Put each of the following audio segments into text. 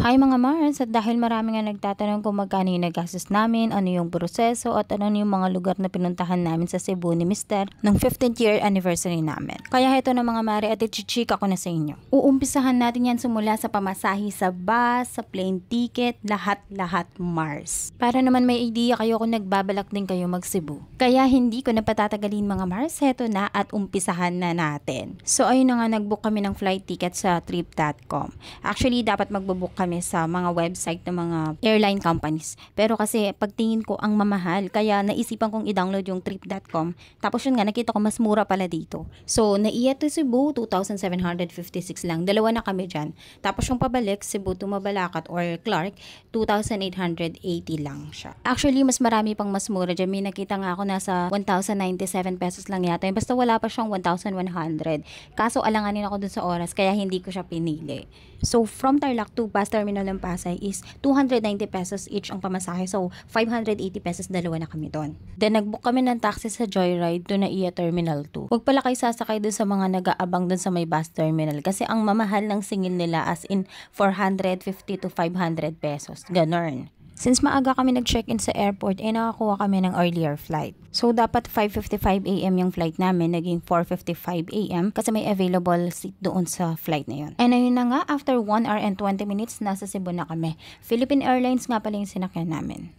Hi mga Mars, at dahil marami nga nagtatanong kung magkano yung nagastos namin, ano yung proseso at ano yung mga lugar na pinuntahan namin sa Cebu ni Mr. ng 15th year anniversary namin. Kaya heto na mga Mare at ichichika ko na sa inyo. Uumpisahan natin yan simula sa pamasahe sa bus, sa plane ticket, lahat-lahat Mars. Para naman may idea kayo kung nagbabalak din kayo mag Cebu. Kaya hindi ko na patatagalin mga Mars, heto na at umpisahan na natin. So ayun na nga, nagbook kami ng flight ticket sa trip.com. Actually dapat magbo-book kami sa mga website ng mga airline companies. Pero kasi pagtingin ko ang mamahal, kaya naisipan kong i-download yung trip.com. Tapos yun nga, nakita ko mas mura pala dito. So, naiya to Cebu, 2,756 lang. Dalawa na kami dyan. Tapos yung pabalik, Cebu to Mabalacat or Clark, 2,880 lang siya. Actually, mas marami pang mas mura dyan. May nakita nga ako nasa 1,097 pesos lang yata. Basta wala pa siyang 1,100. Kaso alanganin ako dun sa oras, kaya hindi ko siya pinili. So, from Tarlac to Bus Terminal ng Pasay is 290 pesos each ang pamasahe. So, 580 pesos dalawa na kami doon. Then, nagbook kami ng taxi sa Joyride to Naiya Terminal 2. Huwag pala kayo sasakay doon sa mga nag-aabang doon sa may bus terminal kasi ang mamahal ng singil nila as in 450 to 500 pesos. Ganon. Since maaga kami nag-check-in sa airport, nakakuha kami ng earlier flight. So, dapat 5:55 AM yung flight namin, naging 4:55 AM kasi may available seat doon sa flight na yun. And ayun na nga, after 1 hour and 20 minutes, nasa Cebu na kami. Philippine Airlines nga pala yung sinakyan namin.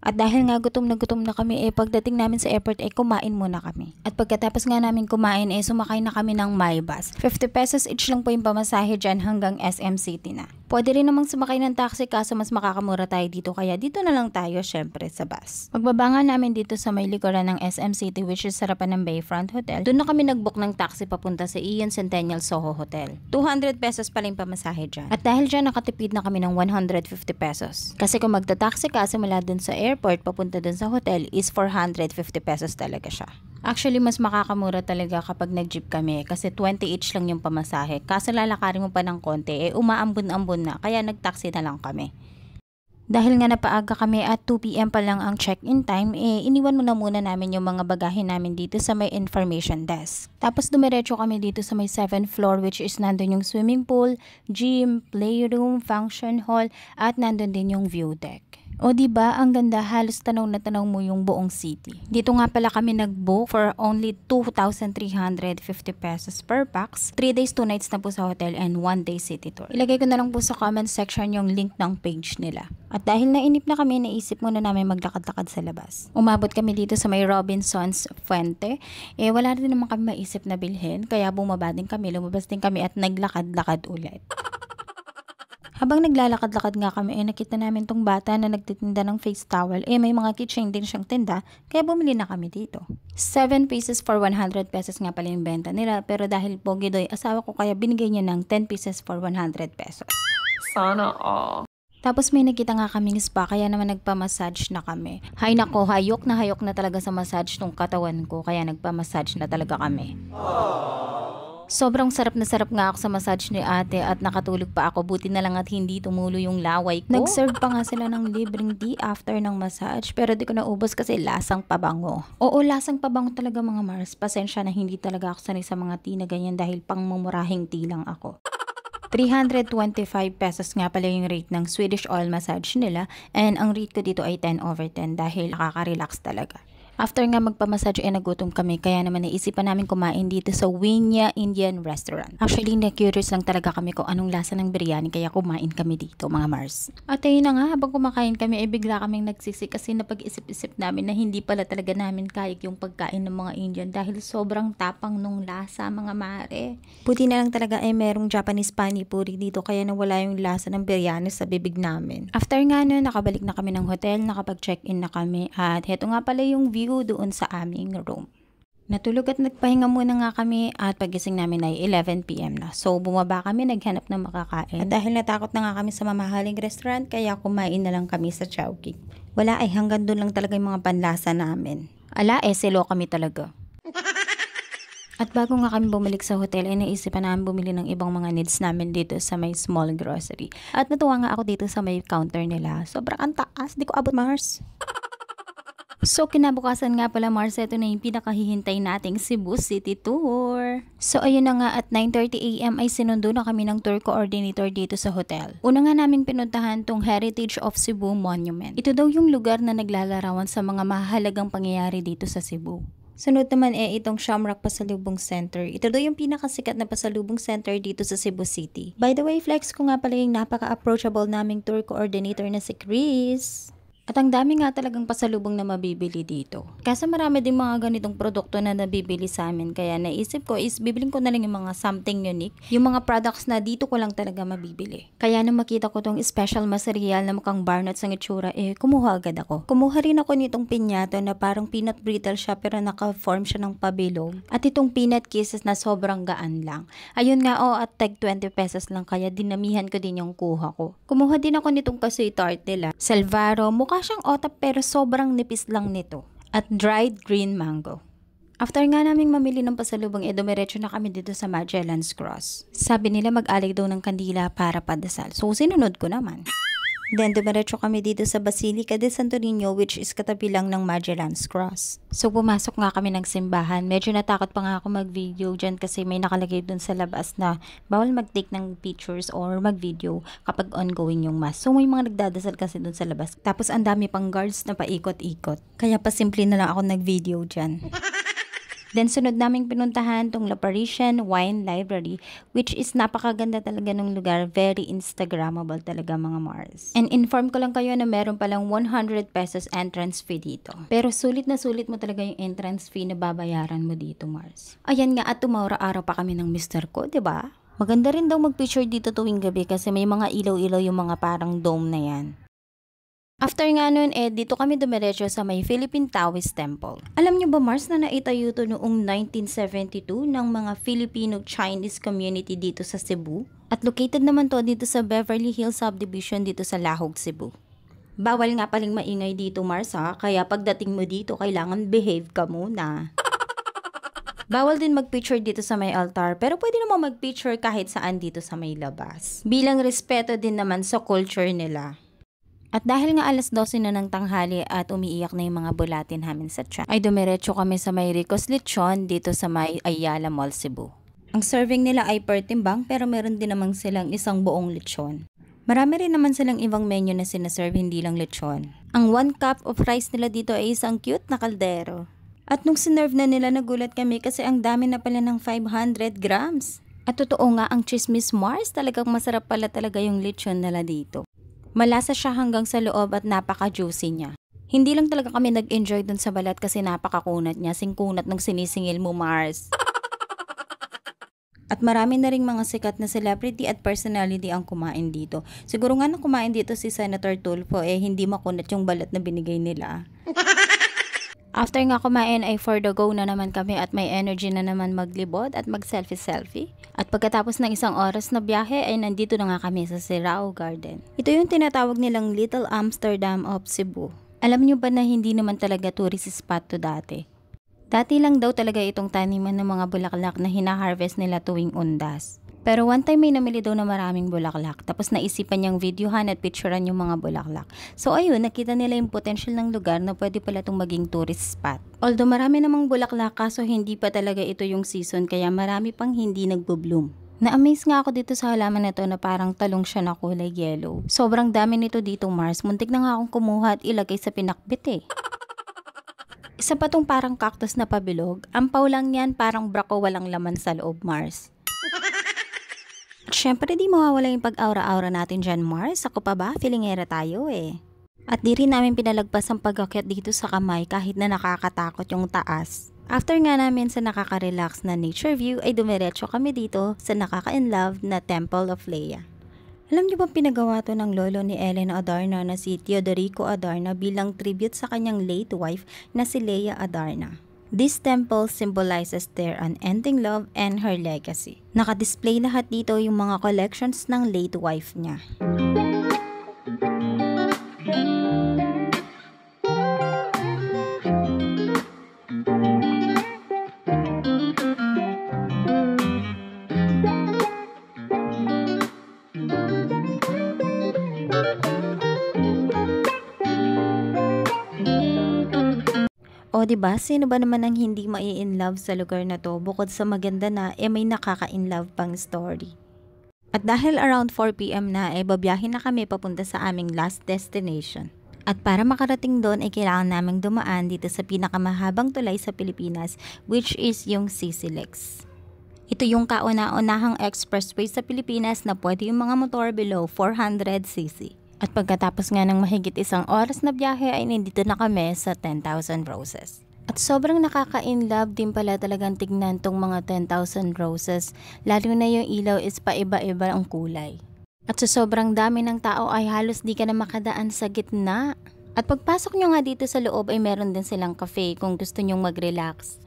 At dahil nga gutom na kami, pagdating namin sa airport, kumain muna kami. At pagkatapos nga namin kumain, sumakay na kami ng MyBus. 50 pesos each lang po yung pamasahe dyan hanggang SM City na. Pwede rin namang sumakay ng taxi kaso mas makakamura tayo dito, kaya dito na lang tayo syempre sa bus. Pagbaba nga namin dito sa may likuran ng SM City, which is harapan ng Bayfront Hotel, doon na kami nagbook ng taxi papunta sa Ion Centennial Soho Hotel. 200 pesos pala yung pamasahe dyan. At dahil dyan nakatipid na kami ng 150 pesos. Kasi kung magta-taxi ka simula dun sa airport papunta dun sa hotel is 450 pesos talaga siya. Actually, mas makakamura talaga kapag nag-jeep kami kasi 20 each lang yung pamasahe. Kaso lalakarin mo pa ng konti, umaambon-ambon na, kaya nag-taxi na lang kami. Dahil nga napaaga kami at 2 PM pa lang ang check-in time, iniwan muna namin yung mga bagahe namin dito sa may information desk. Tapos dumiretso kami dito sa may 7th floor, which is nandun yung swimming pool, gym, playroom, function hall, at nandun din yung view deck. O diba, ang ganda, halos tanaw na tanaw mo yung buong city. Dito nga pala kami nag-book for only 2,350 pesos per pax. 3 days, 2 nights na po sa hotel and 1 day city tour. Ilagay ko na lang po sa comment section yung link ng page nila. At dahil nainip na kami, naisip muna namin maglakad-lakad sa labas. Umabot kami dito sa may Robinson's Fuente. Wala rin naman kami maisip na bilhin, kaya bumaba din kami, lumabas din kami at naglakad-lakad ulit. Habang naglalakad-lakad nga kami, nakita namin tong bata na nagtitinda ng face towel. May mga keychain din siyang tinda, kaya bumili na kami dito. 7 pieces for 100 pesos nga pala yung benta nila, pero dahil pogi doy asawa ko, kaya binigay niya ng 10 pieces for 100 pesos. Sana all. Tapos may nakita nga kaming spa, kaya naman nagpa-massage na kami. Hay nako, hayok na talaga sa massage tong katawan ko, kaya nagpa-massage na talaga kami. Sobrang sarap na sarap nga ako sa massage ni ate at nakatulog pa ako. Buti na lang at hindi tumulo yung laway ko. Nag-serve pa nga sila ng libreng tea after ng massage, pero di ko naubos kasi lasang pabango. Oo, lasang pabango talaga mga Mars. Pasensya na hindi talaga ako sanay sa mga tea na ganyan dahil pang mumurahing tea lang ako. 325 pesos nga pala yung rate ng Swedish oil massage nila, and ang rate ko dito ay 10/10 dahil nakaka-relax talaga. After nga magpamassage nagutom kami, kaya naman naisipan namin kumain dito sa Winya Indian Restaurant. Actually, na-curious lang talaga kami kung anong lasa ng biryani, kaya kumain kami dito mga Mars. At ayun na nga, habang kumakain kami bigla kaming nagsisi kasi napag-isip-isip namin na hindi pala talaga namin kaya yung pagkain ng mga Indian dahil sobrang tapang nung lasa mga mare. Buti na lang talaga merong Japanese panipuri dito, kaya nawala yung lasa ng biryani sa bibig namin. After nga nun, nakabalik na kami ng hotel, nakapag-check-in na kami at heto nga pala yung view doon sa aming room. Natulog at nagpahinga muna nga kami at pagising namin ay 11 PM na. So bumaba kami, naghanap ng makakain. At dahil natakot na nga kami sa mamahaling restaurant, kaya kumain na lang kami sa Chowking. Wala hanggang doon lang talaga yung mga panlasa namin. Selo kami talaga. At bago nga kami bumalik sa hotel, naisipan namin bumili ng ibang mga needs namin dito sa may small grocery. At natuwa nga ako dito sa may counter nila. Sobrang ang taas, di ko abot Mars. So kinabukasan nga pala Mars, ito na yung pinakahihintay nating Cebu City Tour. So ayun na nga, at 9:30 AM ay sinundo na kami ng tour coordinator dito sa hotel. Una nga naming pinuntahan tong Heritage of Cebu Monument. Ito daw yung lugar na naglalarawan sa mga mahalagang pangyayari dito sa Cebu. Sunod naman itong Shamrock Pasalubong Center. Ito daw yung pinakasikat na pasalubong center dito sa Cebu City. By the way, flex ko nga pala yung napaka-approachable naming tour coordinator na si Chris. At ang dami nga talagang pasalubong na mabibili dito. Kasi marami din mga ganitong produkto na nabibili sa amin. Kaya naisip ko is bibiling ko na lang yung mga something unique. Yung mga products na dito ko lang talaga mabibili. Kaya nang makita ko tong special material na mukhang barnuts ang itsura, kumuha agad ako. Kumuha rin ako nitong pinyato na parang peanut brittle siya pero naka-form siya ng pabilog. At itong peanut kisses na sobrang gaan lang. Ayun nga at tag 20 pesos lang kaya dinamihan ko din yung kuha ko. Kumuha din ako nitong kasoy tart nila. Salvaro, mukha siyang otap pero sobrang nipis lang nito. At dried green mango. After nga naming mamili ng pasalubong, dumiretso na kami dito sa Magellan's Cross. Sabi nila mag-alig daw ng kandila para padasal. So sinunod ko naman. Then dumiretso kami dito sa Basilica de Santo Niño, which is katabi lang ng Magellan's Cross. So pumasok nga kami ng simbahan. Medyo natakot pa nga ako mag-video dyan kasi may nakalagay dun sa labas na bawal mag-take ng pictures or mag-video kapag ongoing yung mass. So may mga nagdadasal kasi dun sa labas. Tapos ang dami pang guards na paikot-ikot. Kaya pasimple na lang ako nag-video dyan. Then sunod naming pinuntahan tong La Parisian Wine Library, which is napakaganda talaga ng lugar, very Instagrammable talaga mga Mars. And inform ko lang kayo na meron palang 100 pesos entrance fee dito. Pero sulit na sulit mo talaga yung entrance fee na babayaran mo dito Mars. Ayan nga, at tumawra-araw pa kami ng mister ko, 'di ba? Maganda rin daw mag-picture dito tuwing gabi kasi may mga ilaw-ilaw yung mga parang dome na yan. After nga nun, dito kami dumiretso sa may Philippine Taoist Temple. Alam nyo ba Mars na naitayo to noong 1972 ng mga Filipino-Chinese community dito sa Cebu? At located naman to dito sa Beverly Hills Subdivision dito sa Lahog, Cebu. Bawal nga paling maingay dito Mars kaya pagdating mo dito kailangan behave ka muna. Bawal din mag-picture dito sa may altar pero pwede naman mag-picture kahit saan dito sa may labas. Bilang respeto din naman sa culture nila. At dahil nga alas 12 na ng tanghali at umiiyak na yung mga bulatin namin sa tiyan, ay dumiretso kami sa may Rico's Lechon dito sa may Ayala Mall, Cebu. Ang serving nila ay per timbang pero meron din naman silang isang buong lechon. Marami rin naman silang ibang menu na sinaserve, hindi lang lechon. Ang 1 cup of rice nila dito ay isang cute na kaldero. At nung sinerve na nila, nagulat kami kasi ang dami na pala ng 500 grams. At totoo nga, ang Chismis Mars, talagang masarap pala talaga yung lechon nila dito. Malasa siya hanggang sa loob at napaka-juicy niya. Hindi lang talaga kami nag-enjoy dun sa balat kasi napakakunat niya, singkunat ng sinisingil mo Mars. At marami na ring mga sikat na celebrity at personality ang kumain dito. Siguro nga na kumain dito si Senator Tulfo hindi makunat yung balat na binigay nila. After nga kumain ay for the go na naman kami at may energy na naman maglibot at mag-selfie-selfie. At pagkatapos ng isang oras na biyahe ay nandito na nga kami sa Sirao Garden. Ito yung tinatawag nilang Little Amsterdam of Cebu. Alam nyo ba na hindi naman talaga tourist spot to dati? Dati lang daw talaga itong taniman ng mga bulaklak na hina-harvest nila tuwing undas. Pero one time may namili daw na maraming bulaklak, tapos naisipan niyang videohan at picturean yung mga bulaklak. So ayun, nakita nila yung potential ng lugar na pwede pala itong maging tourist spot. Although marami namang bulaklak kaso hindi pa talaga ito yung season kaya marami pang hindi nagbo-bloom. Na-amaze nga ako dito sa halaman na to na parang talong siya na kulay yellow. Sobrang dami nito dito Mars, muntik na nga akong kumuha at ilagay sa pinakbit Isa pa tong parang cactus na pabilog, ampaw lang yan, parang brako walang laman sa loob Mars. Siyempre di mawawala yung pag-aura-aura natin dyan Mars. Ako pa ba? Feelingera tayo At di rin namin pinalagpas ang pag-akyat dito sa kamay kahit na nakakatakot yung taas. After nga namin sa nakaka-relax na nature view ay dumiretso kami dito sa nakaka-inlove na Temple of Leia. Alam niyo bang pinagawa to ng lolo ni Ellen Adarna na si Teodorico Adarna bilang tribute sa kanyang late wife na si Leia Adarna. This temple symbolizes their unending love and her legacy. Naka-display lahat dito yung mga collections ng late wife niya. O diba, sino ba naman ang hindi mai-inlove sa lugar na to? Bukod sa maganda na, may nakaka-inlove pang story. At dahil around 4 PM na, babiyahin na kami papunta sa aming last destination. At para makarating doon, kailangan naming dumaan dito sa pinakamahabang tulay sa Pilipinas, which is yung CCLEX. Ito yung kauna-unahang expressway sa Pilipinas na pwede yung mga motor below 400cc. At pagkatapos nga ng mahigit 1 oras na biyahe ay nandito na kami sa 10,000 Roses. At sobrang nakaka-inlove din pala talagang tignan tong mga 10,000 Roses, lalo na yung ilaw is paiba-iba ang kulay. At sa sobrang dami ng tao ay halos di ka na makadaan sa gitna. At pagpasok nyo nga dito sa loob ay meron din silang cafe kung gusto nyong mag-relax.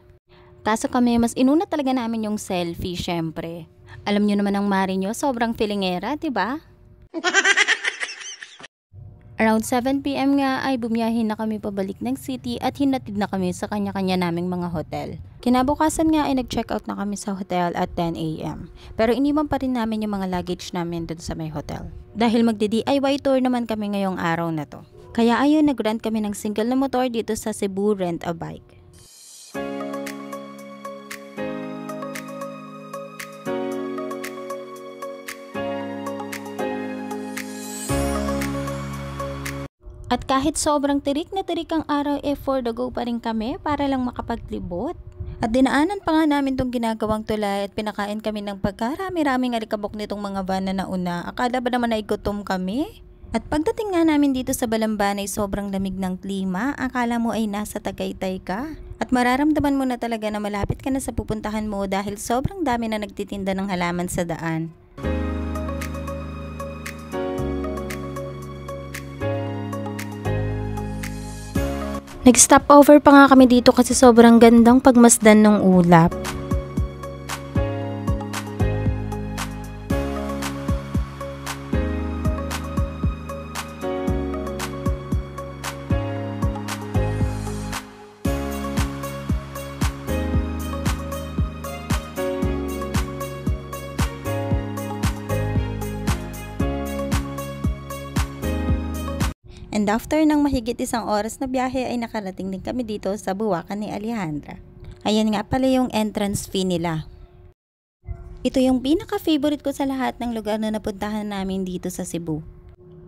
Kaso kami, mas inuna talaga namin yung selfie, syempre. Alam nyo naman ang mari nyo, sobrang filingera, diba? Around 7 PM nga ay bumiyahin na kami pabalik ng city at hinatid na kami sa kanya-kanya naming mga hotel. Kinabukasan nga ay nag-check out na kami sa hotel at 10 AM. Pero iniwan pa rin namin yung mga luggage namin dun sa may hotel. Dahil magdi-DIY tour naman kami ngayong araw na to. Kaya ayun, nag-rent kami ng single na motor dito sa Cebu Rent a Bike. At kahit sobrang tirik na tirik ang araw, for the go pa rin kami para lang makapaglibot. At dinaanan pa nga namin tong ginagawang tulay at pinakain kami ng pagkarami-raming alikabok nitong mga van na nauna. Akala ba naman ay gutom kami? At pagdating nga namin dito sa Balamban ay sobrang lamig ng klima. Akala mo ay nasa Tagaytay ka. At mararamdaman mo na talaga na malapit ka na sa pupuntahan mo dahil sobrang dami na nagtitinda ng halaman sa daan. Nag-stop over pa nga kami dito kasi sobrang gandang pagmasdan ng ulap. And after ng mahigit 1 oras na biyahe ay nakarating din kami dito sa Buwakan ni Alejandra. Ayan nga pala yung entrance fee nila. Ito yung pinaka-favorite ko sa lahat ng lugar na napuntahan namin dito sa Cebu.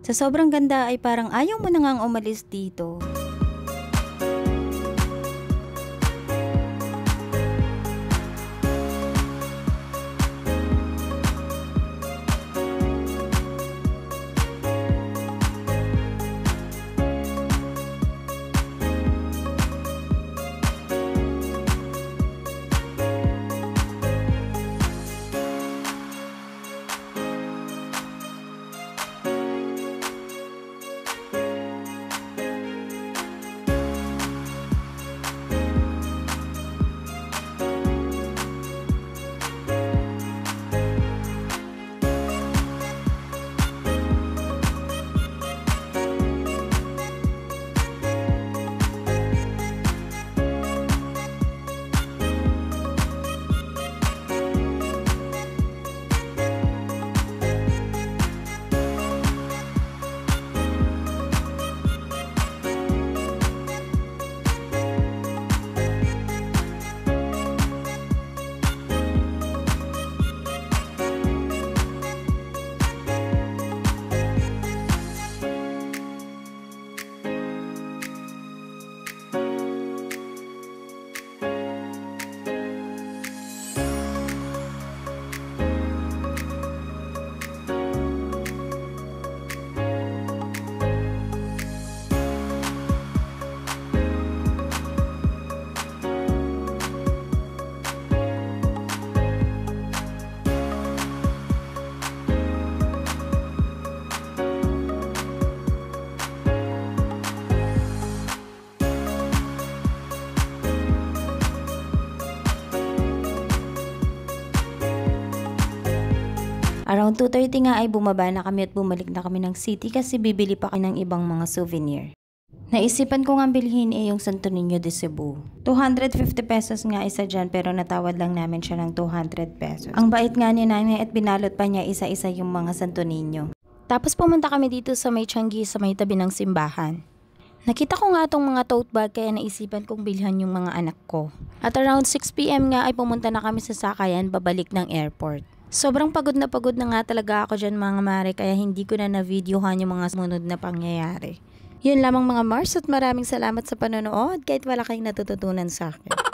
Sa sobrang ganda ay parang ayaw mo na ngang umalis dito. Around 2:30 nga ay bumaba na kami at bumalik na kami ng city kasi bibili pa kami ng ibang mga souvenir. Naisipan ko nga bilhin yung Santo Niño de Cebu. 250 pesos nga isa dyan pero natawad lang namin siya ng 200 pesos. Ang bait nga ni nanay at binalot pa niya isa-isa yung mga Santo Niño. Tapos pumunta kami dito sa may Tiangge sa may tabi ng simbahan. Nakita ko nga itong mga tote bag kaya naisipan kong bilhan yung mga anak ko. At around 6 PM nga ay pumunta na kami sa sakayan babalik ng airport. Sobrang pagod na nga talaga ako dyan mga mare kaya hindi ko na na-videohan yung mga sumunod na pangyayari. Yun lamang mga Mars at maraming salamat sa panonood kahit wala kayong natututunan sa akin.